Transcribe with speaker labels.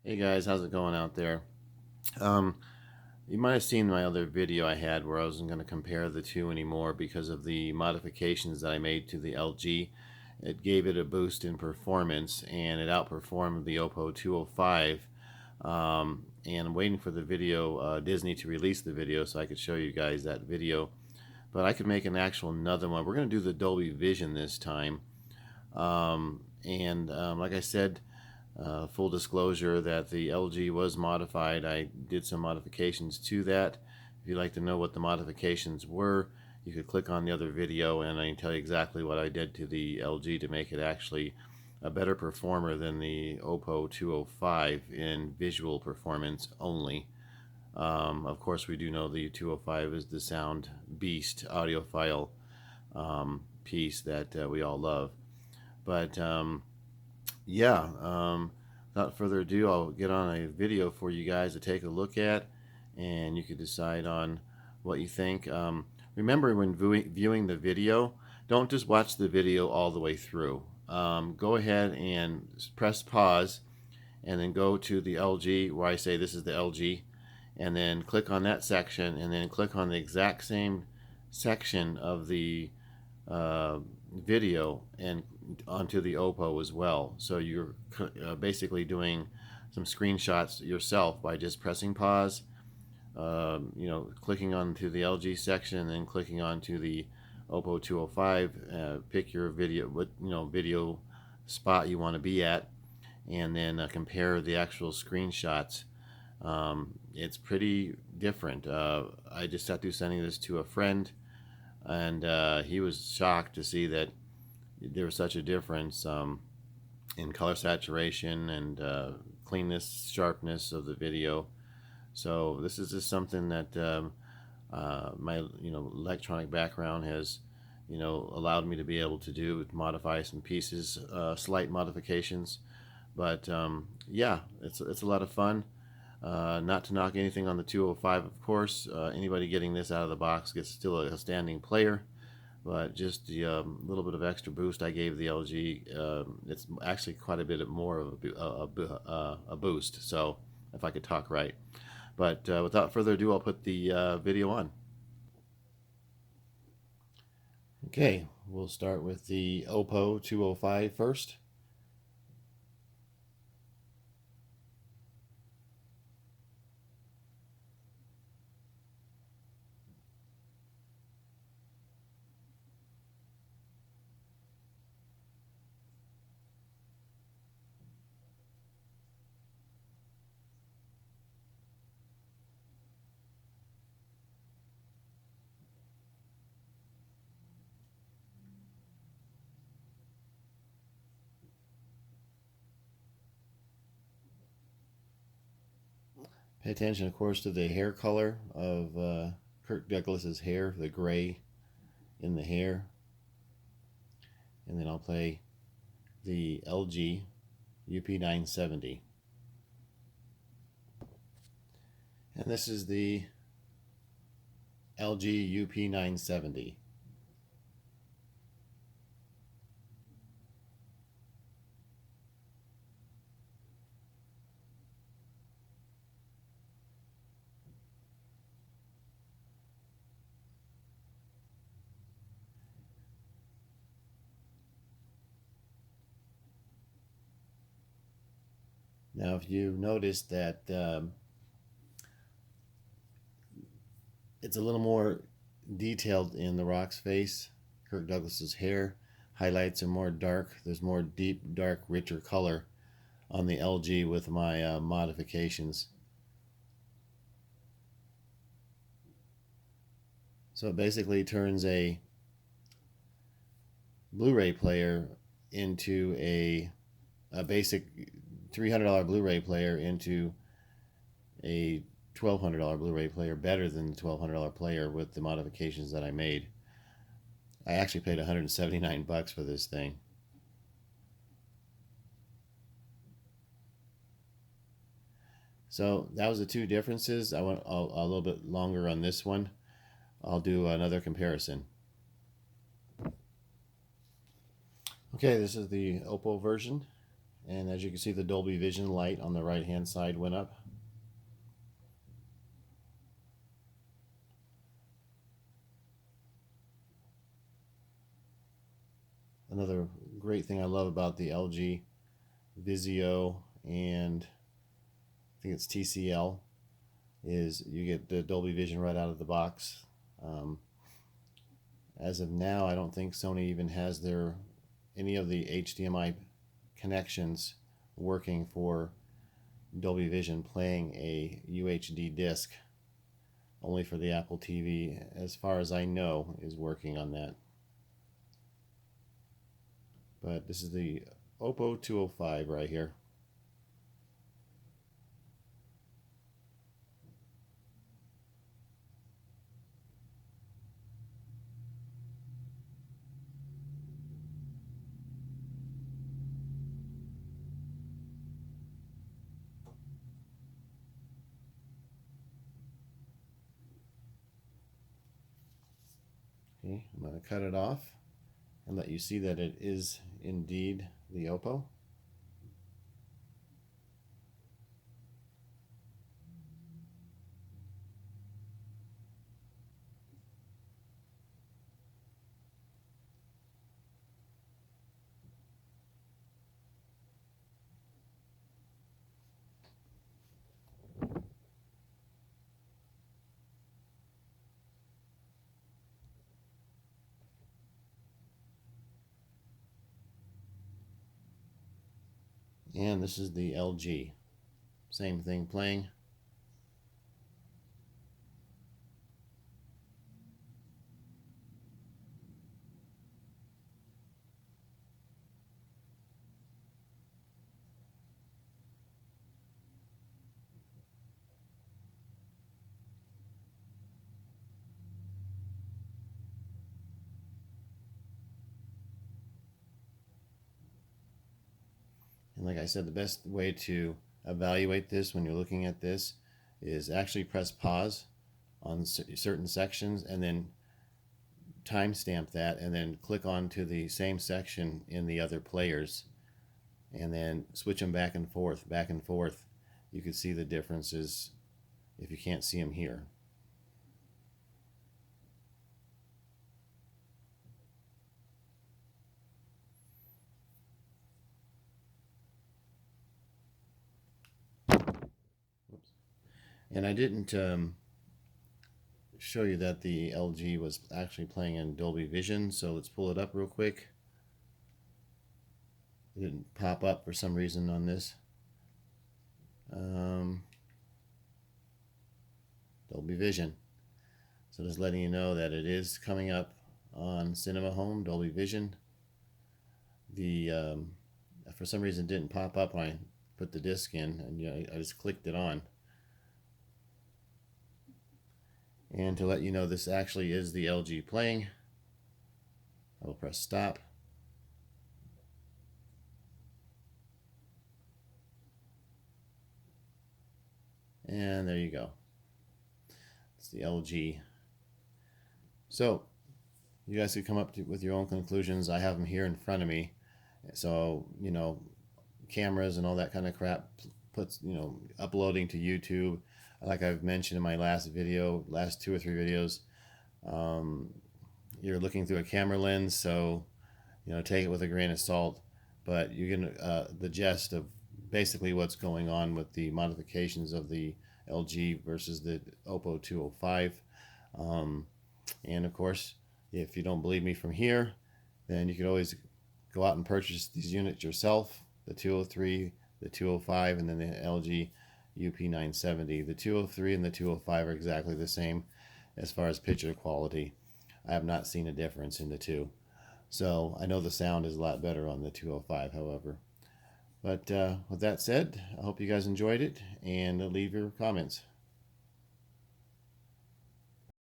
Speaker 1: Hey guys, how's it going out there? Um, you might have seen my other video I had where I wasn't going to compare the two anymore because of the modifications that I made to the LG. It gave it a boost in performance and it outperformed the Oppo 205. And I'm waiting for the video, Disney to release the video so I could show you guys that video. But I could make an actual another one. We're going to do the Dolby Vision this time. Like I said, full disclosure that the LG was modified. I did some modifications to that. If you'd like to know what the modifications were, you could click on the other video and I can tell you exactly what I did to the LG to make it actually a better performer than the Oppo 205 in visual performance only. Of course, we do know the 205 is the sound beast audiophile piece that we all love. But yeah, without further ado, I'll get on a video for you guys to take a look at, and you can decide on what you think. Remember, when viewing the video, don't just watch the video all the way through. Go ahead and press pause, and then go to the LG where I say this is the LG, and then click on that section, and then click on the exact same section of the video and onto the Oppo as well. So you're basically doing some screenshots yourself by just pressing pause, clicking onto the LG section and then clicking onto the Oppo 205. Pick your video spot you want to be at, and then compare the actual screenshots. It's pretty different. I just got through sending this to a friend, and he was shocked to see that there was such a difference in color saturation and cleanness, sharpness of the video. So this is just something that my electronic background has allowed me to be able to do, modify some pieces, slight modifications. But yeah, it's a lot of fun. Not to knock anything on the 205, of course. Anybody getting this out of the box gets still a standing player, but just the little bit of extra boost I gave the LG, it's actually quite a bit more of a boost. So if I could talk right. But without further ado, I'll put the video on. Okay, we'll start with the Oppo 205 first. Pay attention, of course, to the hair color of Kirk Douglas's hair, the gray in the hair. And then I'll play the LG UP970. And this is the LG UP970. Now, if you notice that it's a little more detailed in the Rock's face, Kirk Douglas's hair highlights are more dark. There's more deep, dark, richer color on the LG with my modifications. So it basically turns a Blu-ray player into a basic $300 Blu-ray player into a $1,200 Blu-ray player, better than the $1,200 player with the modifications that I made. I actually paid $179 for this thing. So that was the two differences. I went a little bit longer on this one. I'll do another comparison. Okay, this is the Oppo version. And as you can see, the Dolby Vision light on the right hand side went up. Another great thing I love about the LG Vizio and I think it's TCL is you get the Dolby Vision right out of the box. As of now, I don't think Sony even has any of the HDMI connections working for Dolby Vision playing a UHD disc. Only for the Apple TV, as far as I know, is working on that. But this is the Oppo 205 right here. Okay, I'm going to cut it off and let you see that it is indeed the Oppo. And this is the LG. Same thing playing. And like I said, the best way to evaluate this when you're looking at this is actually press pause on certain sections and then timestamp that and then click on to the same section in the other players and then switch them back and forth, back and forth. You can see the differences if you can't see them here. And I didn't show you that the LG was actually playing in Dolby Vision, so let's pull it up real quick. It didn't pop up for some reason on this. Dolby Vision. So just letting you know that it is coming up on Cinema Home, Dolby Vision. The for some reason it didn't pop up when I put the disc in, and I just clicked it on. And to let you know this actually is the LG playing, I will press stop. And there you go. It's the LG. So you guys can come up with your own conclusions. I have them here in front of me. So, cameras and all that kind of crap puts, uploading to YouTube. Like I've mentioned in my last 2 or 3 videos, you're looking through a camera lens, so take it with a grain of salt. But you can the gist of basically what's going on with the modifications of the LG versus the Oppo 205. And of course, if you don't believe me from here, then you can always go out and purchase these units yourself, the 203, the 205, and then the LG UP970. The 203 and the 205 are exactly the same as far as picture quality. I have not seen a difference in the two. So I know the sound is a lot better on the 205, however. But with that said, I hope you guys enjoyed it, and leave your comments.